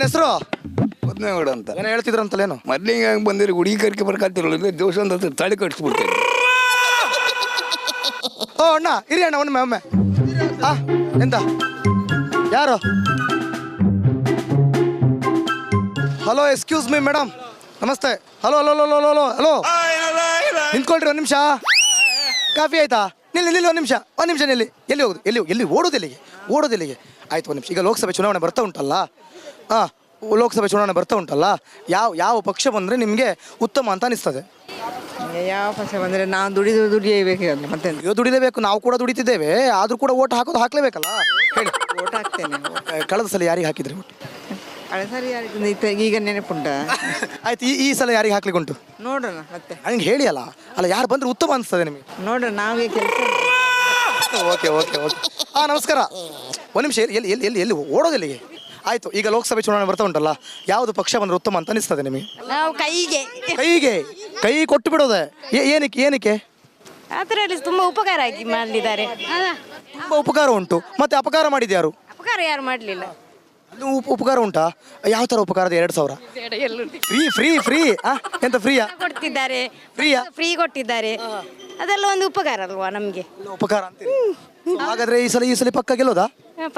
ಹೆಸರು? ಬದನೇಗೌಡ ಅಂತ. ಏನೋ ಹೇಳ್ತಿದ್ರಂತಲೇನು? ಮೊದ್ಲಿಗೆ ಹಂಗೆ ಬಂದಿರಿ ಹುಡುಗಿ ಕರ್ಕೆ ಬರ್ಕತ್ತಿರಲಿಲ್ಲ, ದಿವಸ ಒಂದು ತಾಳಿ ಕಟ್ಸ್ಬಿಡ್ತೇನೆ. ಓ ಅಣ್ಣ ಇರಿ ಅಣ್ಣ ಒಮ್ಮೆ ಎಂತ ಯಾರು? ಹಲೋ ಎಕ್ಸ್ಕ್ಯೂಸ್ ಮೀ ಮೇಡಮ್, ನಮಸ್ತೆ. Hello hello hello hello hello hello ನಿಂತ್ಕೊಳ್ರಿ ಒಂದು ನಿಮಿಷ. ಕಾಫಿ ಆಯ್ತಾ? ನಿಲ್ಲಿ ಒಂದು ನಿಮಿಷ ನಿಲ್ಲಿ. ಎಲ್ಲಿ ಹೋಗುದು? ಎಲ್ಲಿ ಓಡೋದಿಲ್ಲಿಗೆ ಆಯ್ತು ಒಂದು ನಿಮಿಷ. ಈಗ ಲೋಕಸಭೆ ಚುನಾವಣೆ ಬರ್ತಾ ಉಂಟಲ್ಲ, ಲೋಕಸಭೆ ಚುನಾವಣೆ ಬರ್ತಾ ಉಂಟಲ್ಲ, ಯಾವ ಪಕ್ಷ ಬಂದರೆ ನಿಮಗೆ ಉತ್ತಮ ಅಂತ ಅನಿಸ್ತದೆ? ಯಾವ ಪಕ್ಷ ಬಂದರೆ ನಾವು ದುಡಿಯಬೇಕು ಮತ್ತೆ ದುಡಿಲೇಬೇಕು. ನಾವು ಕೂಡ ದುಡಿತಿದ್ದೇವೆ, ಆದರೂ ಕೂಡ ಓಟ್ ಹಾಕಲೇಬೇಕಲ್ಲ. ಹೇಳಿ. ಓಟ್ ಹಾಕ್ತೇನೆ. ಕಳೆದ ಸಲ ಯಾರಿಗೆ ಹಾಕಿದ್ರಿ ಓಟ್? ಕಳೆದ ಸರಿ ಈಗ ನೆನಪುಂಟ. ಆಯ್ತು, ಈ ಸಲ ಯಾರಿಗೆ ಹಾಕ್ಲಿಕ್ಕೆ ಉಂಟು ನೋಡೋಣ ಮತ್ತೆ. ಹಂಗೆ ಹೇಳಿ ಅಲ್ಲ ಯಾರು ಬಂದ್ರೆ ಉತ್ತಮ ಅನಿಸ್ತದೆ ನಿಮಗೆ? ನೋಡೋಣ, ನಾವೇ ಕೆಲಸ. ಓಕೆ ನಮಸ್ಕಾರ. ಒಂದು ನಿಮಿಷ. ಎಲ್ಲಿ ಓಡೋದಿಲ್ಲಿಗೆ? ಆಯ್ತು, ಈಗ ಲೋಕಸಭೆ ಚುನಾವಣೆ ಬರ್ತಾ ಉಂಟಲ್ಲ, ಯಾವುದು ಪಕ್ಷ ಬಂದ್ರೆ ಉತ್ತಮ ಅಂತ ಅನಿಸ್ತದೆ ನಿಮಗೆ? ನಾವು ಕೈ ಕೊಟ್ಟು ಬಿಡೋದೆ ಏನಕ್ಕೆ? ಅದರಲ್ಲಿ ತುಂಬಾ ಉಪಕಾರ ಮಾಡಿದ್ದಾರೆ. ತುಂಬಾ ಉಪಕಾರ ಉಂಟು, ಮತ್ತೆ ಅಪಕಾರ ಮಾಡಿದ್ಯಾರು? ಅಪಕಾರ ಯಾರು ಮಾಡಲಿಲ್ಲ. ಅದು ಉಪಕಾರ ಉಂಟಾ? ಯಾವ ತರ ಉಪಕಾರದ? 2,000 ಫ್ರೀ ಎಂತ ಫ್ರೀಯಾ ಕೊಡ್ತಿದ್ದಾರೆ? ಫ್ರೀಯಾ? ಫ್ರೀ ಕೊಟ್ಟಿದ್ದಾರೆ. ಅದೆಲ್ಲ ಒಂದು ಉಪಕಾರ ಅಲ್ವಾ ನಮ್ಗೆ? ಉಪಕಾರ ಅಂತೀರಿ. ಹಾಗಾದ್ರೆ ಈ ಸಲ ಪಕ್ಕ ಗೆಲ್ಲೋದಾ?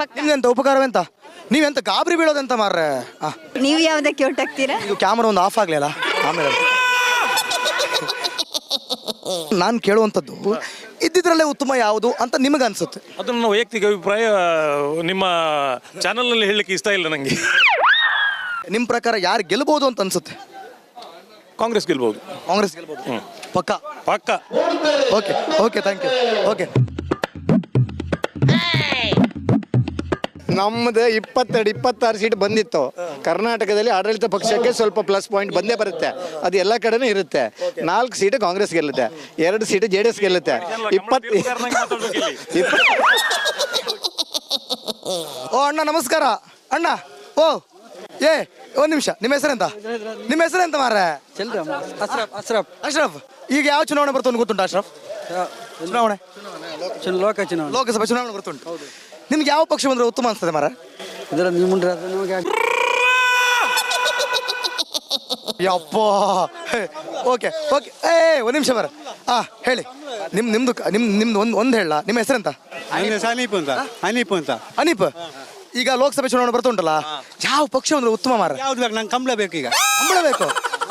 ಪಕ್ಕ. ನಿಮ್ಗೆಂತ ಉಪಕಾರವೆಂತ? ನೀವೆಂತ ಗಾಬರಿ ಬೀಳೋದಂತ ಮಾರ್ರೆ? ನೀವು ಯಾವ್ದಕ್ಕೆ ಓಟ್ ಹಾಕ್ತೀರಾ? ಇದು ಕ್ಯಾಮರಾ ಒಂದು ಆಫ್ ಆಗ್ಲಿಲ್ಲ ಆಮೇಲೆ. ನಾನು ಕೇಳುವಂಥದ್ದು ಇದ್ದಿದ್ರಲ್ಲೇ ಉತ್ತಮ ಯಾವುದು ಅಂತ ನಿಮಗೆ ಅನ್ಸುತ್ತೆ? ಅದು ನನ್ನ ವೈಯಕ್ತಿಕ ಅಭಿಪ್ರಾಯ, ನಿಮ್ಮ ಚಾನಲ್ನಲ್ಲಿ ಹೇಳಲಿಕ್ಕೆ ಇಷ್ಟ ಇಲ್ಲ ನನಗೆ. ನಿಮ್ಮ ಪ್ರಕಾರ ಯಾರು ಗೆಲ್ಬಹುದು ಅಂತ ಅನ್ಸುತ್ತೆ? ಕಾಂಗ್ರೆಸ್ ಗೆಲ್ಬಹುದು. ಕಾಂಗ್ರೆಸ್ ಗೆಲ್ಬಹುದು ಪಕ್ಕ? Okay thank you. ಓಕೆ, ನಮ್ಮದು 26 ಸೀಟ್ ಬಂದಿತ್ತು. ಕರ್ನಾಟಕದಲ್ಲಿ ಆಡಳಿತ ಪಕ್ಷಕ್ಕೆ ಸ್ವಲ್ಪ ಪ್ಲಸ್ ಪಾಯಿಂಟ್ ಬಂದೇ ಬರುತ್ತೆ, ಅದು ಎಲ್ಲ ಕಡೆನೂ ಇರುತ್ತೆ. 4 ಸೀಟ್ ಕಾಂಗ್ರೆಸ್ ಗೆಲ್ಲುತ್ತೆ, 2 ಸೀಟ್ JDS ಗೆಲ್ಲುತ್ತೆ. 20 ಓ ಅಣ್ಣ ನಮಸ್ಕಾರ. ಅಣ್ಣ ಒಂದು ನಿಮಿಷ. ನಿಮ್ಮ ಹೆಸರೆಂತ ಮಾರ್ರೆ? ಅಶ್ರಫ್. ಈಗ ಯಾವ ಚುನಾವಣೆ ಬರ್ತುಂಟು ಗೊತ್ತುಂಟು ಅಶ್ರಫ್? ಚುನಾವಣೆ ಲೋಕಸಭೆ ಚುನಾವಣೆ ಬರ್ತುಂಟು. ನಿಮ್ಗೆ ಯಾವ ಪಕ್ಷ ಬಂದ್ರೆ ಉತ್ತಮ ಅನ್ಸ್ತದೆ ಮಾರ? ಯಪ್ಪ. ಓಕೆ ಒಂದು ನಿಮಿಷ ಬರ. ಹೇಳಿ, ನಿಮ್ದು ಒಂದು ಹೇಳ. ನಿಮ್ಮ ಹೆಸರೆಂತ? ಅನೀಪ್. ಈಗ ಲೋಕಸಭೆ ಚುನಾವಣೆ ಬರ್ತಾ ಉಂಟಲ್ಲ, ಯಾವ ಪಕ್ಷ ಅಂದ್ರೆ ಉತ್ತಮ ಮಾರ? ಯಾವ್ದು ಬೇಕು? ನಂಗೆ ಕಂಬಳ ಬೇಕು. ಈಗ ಕಂಬಳ ಬೇಕು?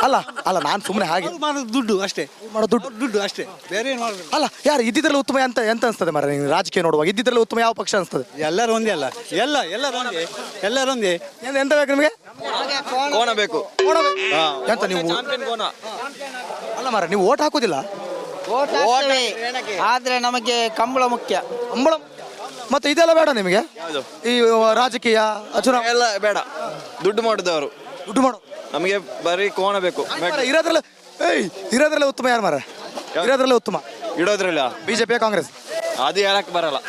ಅಲ್ಲ ನಾನು ಸುಮ್ಮನೆ ಹಾಗೆ ದುಡ್ಡು ಅಷ್ಟೇ ಮಾಡೋ ದುಡ್ಡು ಅಷ್ಟೇ, ಬೇರೆ ಏನು ಮಾಡೋದು? ಅಲ್ಲ ಯಾರು ಇದ್ದಿದ್ರಲ್ಲಿ ಉತ್ತಮ ಎಂತ ಅನ್ಸ್ತದೆ ಮಾರ? ನೀವು ರಾಜಕೀಯ ನೋಡುವಾಗ ಇದ್ದಿದ್ರಲ್ಲಿ ಉತ್ತಮ ಯಾವ ಪಕ್ಷ ಅನ್ಸ್ತದೆ? ಎಲ್ಲರೂ ಒಂದೇ ಅಲ್ಲ, ಎಲ್ಲರೂ ಒಂದೇ. ಎಂತ ಬೇಕು ನಿಮಗೆ? ಕೋಣ ಬೇಕು. ಎಂತ ನೀವು? ಅಲ್ಲ ಮಾರ, ನೀವು ಓಟ್ ಹಾಕೋದಿಲ್ಲ? ಆದ್ರೆ ನಮಗೆ ಕಂಬಳ ಮುಖ್ಯ. ಕಂಬಳ ಮತ್ತೆ ಇದೆಲ್ಲ ಬೇಡ ನಿಮಗೆ? ಈ ರಾಜಕೀಯ ಚುನಾವಣೆ ಎಲ್ಲ ಬೇಡ, ದುಡ್ಡು ಮಾಡಿದವರು. ದುಡ್ಡು ಮಾಡೋ ನಮಗೆ ಬರೀ ಕೋಣ ಬೇಕು. ಇರೋದ್ರಲ್ಲೇ ಉತ್ತಮ ಯಾರು ಮಾರ? ಇರೋದ್ರಲ್ಲೇ ಉತ್ತಮ ಇಡೋದ್ರಲ್ಲ ಬಿಜೆಪಿ ಕಾಂಗ್ರೆಸ್? ಅದು ಹೇಳಕ್ ಬರಲ್ಲ.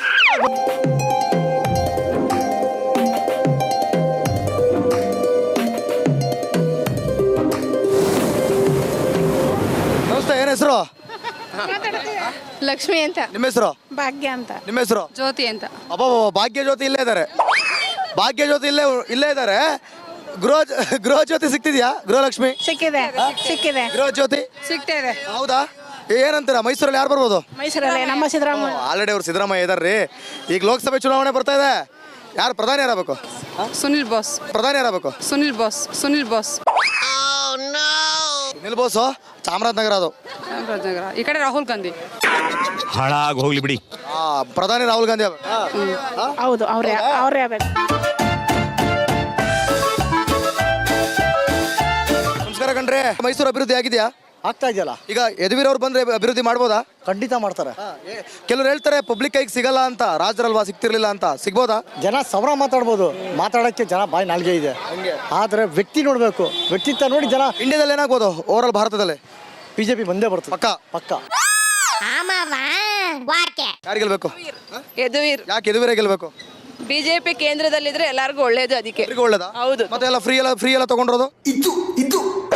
ನಮಸ್ತೆ, ಏನ್ ಹೆಸರು? ಲಕ್ಷ್ಮಿ ಅಂತ. ನಿಮ್ಮ ಹೆಸರು? ಭಾಗ್ಯ ಅಂತ. ನಿಮ್ಮ ಹೆಸರು? ಜ್ಯೋತಿ ಅಂತ. ಅಬ್ಬ, ಭಾಗ್ಯ ಜ್ಯೋತಿ ಇಲ್ಲೇ ಇದ್ದಾರೆ. ಗೃಹ ಜ್ಯೋತಿ ಸಿಕ್ತಿದ್ಯಾ? ಗೃಹಲಕ್ಷ್ಮಿ ಸಿಕ್ಕಿದೆ. ಗೃಹ ಜ್ಯೋತಿ ಸಿಗ್ತೇವೆ. ಹೌದಾ? ಏನಂತೀರಾ? ಮೈಸೂರಲ್ಲಿ ಯಾರು ಬರ್ಬೋದು? ಮೈಸೂರಲ್ಲಿ ನಮ್ಮ ಸಿದ್ದರಾಮಯ್ಯ. ಆಲ್ರೆಡಿ ಅವ್ರು ಸಿದ್ದರಾಮಯ್ಯ ಇದಾರ್ರಿ. ಈಗ ಲೋಕಸಭೆ ಚುನಾವಣೆ ಬರ್ತಾ ಇದೆ, ಯಾರು ಪ್ರಧಾನಿ ಯಾರಾಗಬೇಕು? ಸುನಿಲ್ ಬೋಸ್. ಪ್ರಧಾನಿ ಯಾರಾಗಬೇಕು? ಸುನಿಲ್ ಬೋಸ್. ಸುನಿಲ್ ಬೋಸ್ ಚಾಮರಾಜನಗರ. ಅದು ಈ ಕಡೆ ರಾಹುಲ್ ಗಾಂಧಿ. ಹಾಳಾಗಿ ಹೋಗ್ಲಿ ಬಿಡಿ. ಪ್ರಧಾನಿ ರಾಹುಲ್ ಗಾಂಧಿ. ಹೌದು, ಅವರೇ ಆಗಬೇಕು. ನಮಸ್ಕಾರ ಕಣ್ರಿ. ಮೈಸೂರು ಅಭಿವೃದ್ಧಿ ಆಗಿದೆಯಾ? ಆಗ್ತಾ ಇದೆಯಲ್ಲ. ಈಗ ಯದುವೀರ್ ಅವ್ರು ಬಂದ್ರೆ ಅಭಿವೃದ್ಧಿ ಮಾಡ್ಬೋದಾ? ಖಂಡಿತ ಮಾಡ್ತಾರೆ. ಕೆಲವ್ರು ಹೇಳ್ತಾರೆ ಪಬ್ಲಿಕ್ ಕೈಗೆ ಸಿಗಲ್ಲ ಅಂತ, ರಾಜರಲ್ವಾ ಸಿಗ್ತಿರ್ಲಿಲ್ಲ ಅಂತ. ಸಿಗ್ಬೋದಾ? ಜನ ಸಾವಿರ ಮಾತಾಡ್ಬೋದು, ಮಾತಾಡೋಕ್ಕೆ ಜನ ಬಾಯಿ ನಾಲ್ಗೆ ಇದೆ. ಆದರೆ ವ್ಯಕ್ತಿ ನೋಡಬೇಕು, ವ್ಯಕ್ತಿತ್ವ ನೋಡಿ ಜನ. ಇಂಡಿಯಾದಲ್ಲಿ ಏನಾಗ್ಬೋದು? ಓವರ್ ಆಲ್ ಭಾರತದಲ್ಲಿ BJP ಬಂದೇ ಬರ್ತದೆ ಪಕ್ಕ. ಯಾರು ಗೆಲ್ಬೇಕು? ಯದುವೀರ್. ಯಾಕೆ ಯದುವೀರೇ ಗೆಲ್ಬೇಕು? ಬಿಜೆಪಿ ಕೇಂದ್ರದಲ್ಲಿದ್ರೆ ಎಲ್ಲರಿಗೂ ಒಳ್ಳೇದು, ಅದಕ್ಕೆ. ಒಳ್ಳೇದಾ? ಹೌದು. ಮತ್ತೆ ಎಲ್ಲ ಫ್ರೀ ಎಲ್ಲ ತಗೊಂಡ್ರೋದು? ಇದು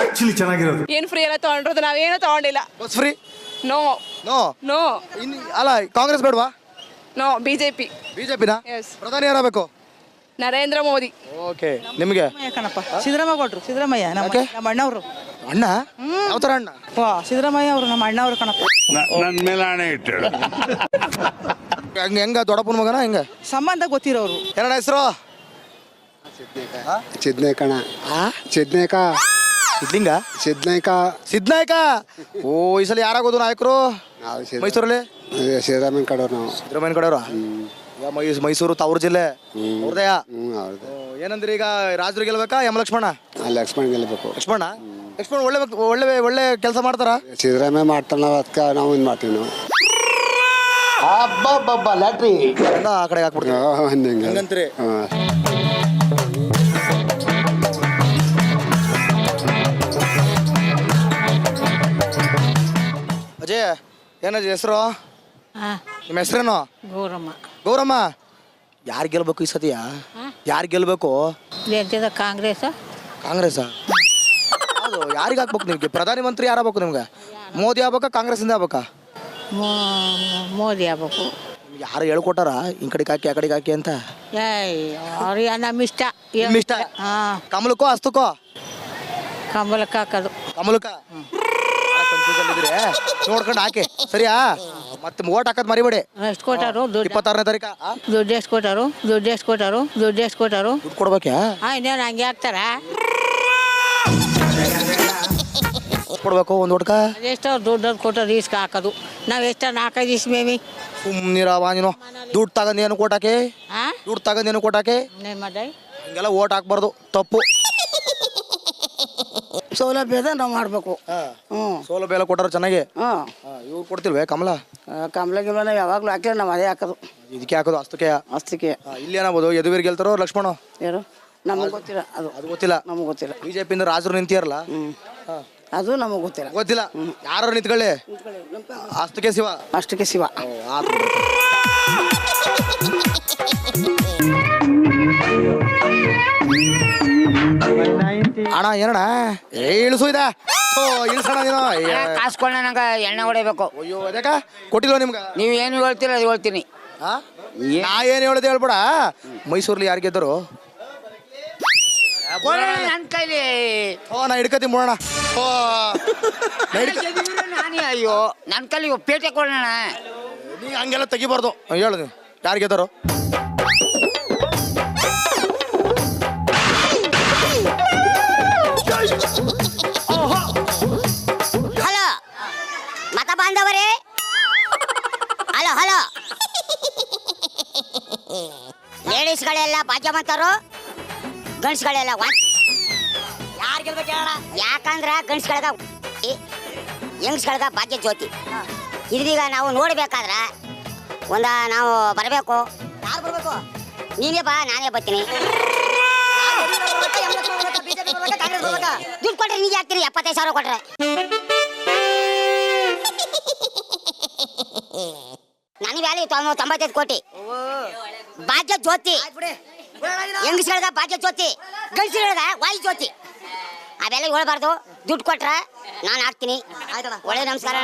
ಆಕ್ಚುಲಿ ಚೆನ್ನಾಗಿರೋದು. ಏನ್ ಫ್ರೀ ಎಲ್ಲ ತಗೊಂಡ್ರದು? ನಾವೇನು ತಗೊಂಡಿಲ್ಲ. Bus free? ನೋ. ಅಲ್ಲ ಕಾಂಗ್ರೆಸ್ ಬೇಡವಾ? ನೋ. ಬಿಜೆಪಿನ. ಪ್ರಧಾನಿ ಯಾರಾಗಬೇಕು? ನರೇಂದ್ರ ಮೋದಿ. ಓಕೆ ನಿಮಗೆ ಕಣಪ್ಪ ಸಿದ್ದರಾಮಯ್ಯ ಕೊಟ್ರು. ಸಿದ್ದರಾಮಯ್ಯ ಯಾಕೆ? ನಮ್ಮ ಅಣ್ಣವರು. ಅಣ್ಣ ಯಾವ ಥರ ಅಣ್ಣ? ಸಿದ್ದರಾಮಯ್ಯ ಅವರು ನಮ್ಮ ಅಣ್ಣವರು ಕಣಪ್ಪ. ನನ್ನ ಮೇಲೆ ಹಣೆ ಇಟ್ಟು ಹೆಂಗ ದೊಡ್ಡಪ್ಪನ ಮಗನ ಹೆಂಗ ಸಂಬಂಧ ಗೊತ್ತಿರೋರು. ಏನಣ್ಣ ಹೆಸರು? ಸಿದ್ನೇಕಣ ಸಿದ್ನೇಕ ಸಿದ್ಲಿಂಗ ಸಿದ್ನೇಕ ಸಿದ್ನಾಯಕ. ಓ ಈ ಸಲ ಯಾರಾಗೋದು ನಾಯಕರು ನಾವು ಮೈಸೂರಲ್ಲಿ? ಸಿದ್ದರಾಮಯ್ಯ ಕಡೋರು ನಾವು. ಸಿದ್ದರಾಮಯ್ಯ ಕಡೆಯವ್ರ? ಮೈಸೂರು ತವ್ರ ಜಿಲ್ಲೆ ಹೃದಯ. ಹೌದು. ಏನಂದ್ರೆ ಈಗ ರಾಜರು ಗೆಲ್ಬೇಕಾ ಎಂ ಲಕ್ಷ್ಮಣ? ಲಕ್ಷ್ಮಣ್ ಗೆಲ್ಲಬೇಕು. ಲಕ್ಷ್ಮಣ ಒಳ್ಳೆ ಒಳ್ಳೆ ಒಳ್ಳೆ ಕೆಲಸ ಮಾಡ್ತಾರ. ಸಿದ್ದರಾಮಯ್ಯ ಮಾಡ್ತಾನೆ, ನಾವು ಅದಕ್ಕೆ ನಾವು ಇದು ಮಾಡ್ತೀವಿ ನಾವು. ಲ್ಯಾಟ್ರಿ ಆ ಕಡೆ ಹಾಕ್ಬಿಡ್ತೀವಿ. ಹಂಗಂತ್ರಿ? ಅಜಯ್ ಏನಜ್ಜಿ ಹೆಸರು? ನಿಮ್ಮ ಹೆಸರೇನು? ಗೌರಮ್ಮ. ಗೌರಮ್ಮ ಯಾರು ಗೆಲ್ಬೇಕು ಈ ಸತಿಯ? ಯಾರು ಗೆಲ್ಬೇಕು? ಕಾಂಗ್ರೆಸ್. ಕಾಂಗ್ರೆಸ್? ಹೌದು. ಯಾರಿಗೆ ಹಾಕ್ಬೇಕು ನಿಮ್ಗೆ? ಪ್ರಧಾನಿ ಮಂತ್ರಿ ಯಾರು ಆಗ್ಬೇಕು ನಿಮ್ಗೆ? ಮೋದಿ ಆಗ್ಬೇಕಾ ಕಾಂಗ್ರೆಸ್ಸಿಂದ ಆಗ್ಬೇಕಾ? ಮೋದಿ ಆಗ್ಬೇಕು. ಯಾರು ಹೇಳ್ಕೊಟ್ಟಾರ ಈ ಕಡೆಗೆ ಹಾಕಿ ಆ ಕಡೆಗೆ ಹಾಕಿ ಅಂತ? ಅವ್ರಿಗೆ ನಮ್ಮ ಇಷ್ಟ. ನಿಮ್ ಇಷ್ಟ? ಕಮಲಕ್ಕೋ ಹಸ್ತಕ್ಕೋ? ಕಂಬಳಕ್ಕೆ ಹಾಕೋದು. ಕಮಲಕ್ಕ ಕನ್ಫ್ಯೂಸನ್ ಇದ್ರೆ ನೋಡ್ಕೊಂಡು ಹಾಕಿ ಸರಿಯಾ? ಮತ್ತೆ ಓಟ್ ಹಾಕೋದ್ ಮರಿಬೇಡಿ. ಎಷ್ಟು ಕೊಟ್ಟಾರು? 26ನೇ ತಾರೀಕ ದುಡ್ಡು ಎಷ್ಟು ಕೊಟ್ಟಾರು? ದುಡ್ಡು ಎಷ್ಟು ಕೊಟ್ಟಾರು? ದುಡ್ಡು ಎಷ್ಟು ಕೊಟ್ಟಾರು? ದುಡ್ಡು ಕೊಡ್ಬೇಕ್ಯಾ? ಇನ್ನೇನು ಹಂಗೆ ಹಾಕ್ತಾರ? ಕೊಡ್ಬೇಕು ಒಂದು ಓಟ್ಕ? ಅದೆಷ್ಟು ದುಡ್ಡು ಕೊಟ್ಟರು ಇಸ್ಕ ಹಾಕೋದು. ನಾವು ಎಷ್ಟು ಹಾಕೋದು ಇಸ್ಮೇವಿ? ಸುಮ್ಮನಿರವ ನೀನು. ದುಡ್ಡು ತಗೊಂಡು ಏನು ಕೊಟ್ಟಾಕೆ? ದುಡ್ಡು ತಗೊಂಡು ಏನು ಕೊಟ್ಟಾಕೆ? ಮತ್ತೆ ಹಿಂಗೆಲ್ಲ ಓಟ್ ಹಾಕ್ಬಾರ್ದು, ತಪ್ಪು. ಸೌಲಭ್ಯದ ನಾವು ಮಾಡಬೇಕು. ಸೌಲಭ್ಯ ಎಲ್ಲ ಕೊಟ್ಟಾರ ಚೆನ್ನಾಗಿ. ಇವ್ರು ಕೊಡ್ತಿಲ್ವೇ ಕಮಲ? ಕಮಲ ಗಿಮಲ ನಾವು ಯಾವಾಗಲೂ ಹಾಕಿದ್ರೆ ನಾವು ಅದೇ ಹಾಕೋದು. ಇದಕ್ಕೆ ಹಾಕೋದು ಅಷ್ಟಕ್ಕೆ? ಅಷ್ಟಕ್ಕೆ. ಇಲ್ಲಿ ಏನಾಗ್ಬೋದು? ಯದುವೀರ್ ಗೆಲ್ತಾರೋ ಲಕ್ಷ್ಮಣ? ಯಾರು? ನಮಗೆ ಗೊತ್ತಿಲ್ಲ ಅದು. ಅದು ಗೊತ್ತಿಲ್ಲ. ನಮಗೆ ಗೊತ್ತಿಲ್ಲ. ಬಿಜೆಪಿಯಿಂದ ರಾಜರು ನಿಂತಿರಲ್ಲ, ಅದು ನಮಗೆ ಗೊತ್ತಿಲ್ಲ. ಗೊತ್ತಿಲ್ಲ. ಯಾರು ನಿಂತ್ಕೊಳ್ಳಿ? ಅಷ್ಟಕ್ಕೆ ಶಿವ. ಅಷ್ಟಕ್ಕೆ ಶಿವ. ಅಣ್ಣ ಏನಣ್ಣ ಇಳಿಸು ಇದೆ ಇಳಿಸೋಣ ನೀನು. ಕಾಸ್ಕೊಂಡ ನಂಗೆ ಎಣ್ಣೆ ಹೊಡಿಬೇಕು. ಅಯ್ಯೋ ಅದಕ್ಕ ಕೊಟ್ಟಿಲ್ವ ನಿಮ್ಗೆ? ನೀವು ಏನು ಹೇಳ್ತೀರ ಅದು ಹೇಳ್ತೀನಿ. ನಾ ಏನು ಹೇಳಿದೆ ಹೇಳ್ಬೇಡ. ಮೈಸೂರಲ್ಲಿ ಯಾರು ಗೆದ್ದರು? ನನ್ನ ಕೈಲಿ ನಾ ಹಿಡ್ಕತಿ ಮುಡೋಣ. ನಾನೇ ಅಯ್ಯೋ ನನ್ನ ಕೈಲಿ ಪೇಟೆ ಕೊಡೋಣ. ನೀ ಹಂಗೆಲ್ಲ ತೆಗಿಬಾರ್ದು. ಹೇಳು ಯಾರು ಗೆದ್ದರು? ಹಲೋ ಮತ ಬಾಂಧವರೇ, ಹಲೋ ಹಲೋ. ಲೇಡೀಸ್ಗಳೆಲ್ಲ ಭಾಗ್ಯವಂತರು, ಗಂಡ್ಸ್ಗಳೆಲ್ಲ ಯಾರು ಗೆಲ್ಬೇಕು ಹೇಳೋಣ? ಯಾಕಂದ್ರೆ ಗಂಡ್ಸ್ಗಳ್ಗ ಹೆಂಗ್ಸ್ಗಳ್ಗ ಭಾಗ್ಯ ಜ್ಯೋತಿ. ಇದೀಗ ನಾವು ನೋಡ್ಬೇಕಾದ್ರೆ ನಾವು ಬರಬೇಕು. ಯಾರು ಬರಬೇಕು? ನೀನೇ ಬಾ, ನಾನೇ ಬರ್ತೀನಿ. ದುಡ್ಡು ಕೊಟ್ರೆ ನೀಗೆ ಹಾಕ್ತೀನಿ. 75,000 ಕೊಟ್ರೆ ನನಗೆ ವ್ಯಾಲ್ಯೂ 95 ಕೋಟಿ. ಭಾಗ್ಯ ಜ್ಯೋತಿ ಹೆಂಗಸ್ಗಳ್ಗ ಭಾಗ್ಯ ಜ್ಯೋತಿ, ಗಂಡಸ್ಗಳ್ಗ ವಾಯು ಜ್ಯೋತಿ. ಅವೆಲ್ಲ ಹೇಳ್ಬಾರ್ದು. ದುಡ್ಡು ಕೊಟ್ರೆ ನಾನು ಹಾಕ್ತೀನಿ. ಒಳ್ಳೆ ನಮಸ್ಕಾರ.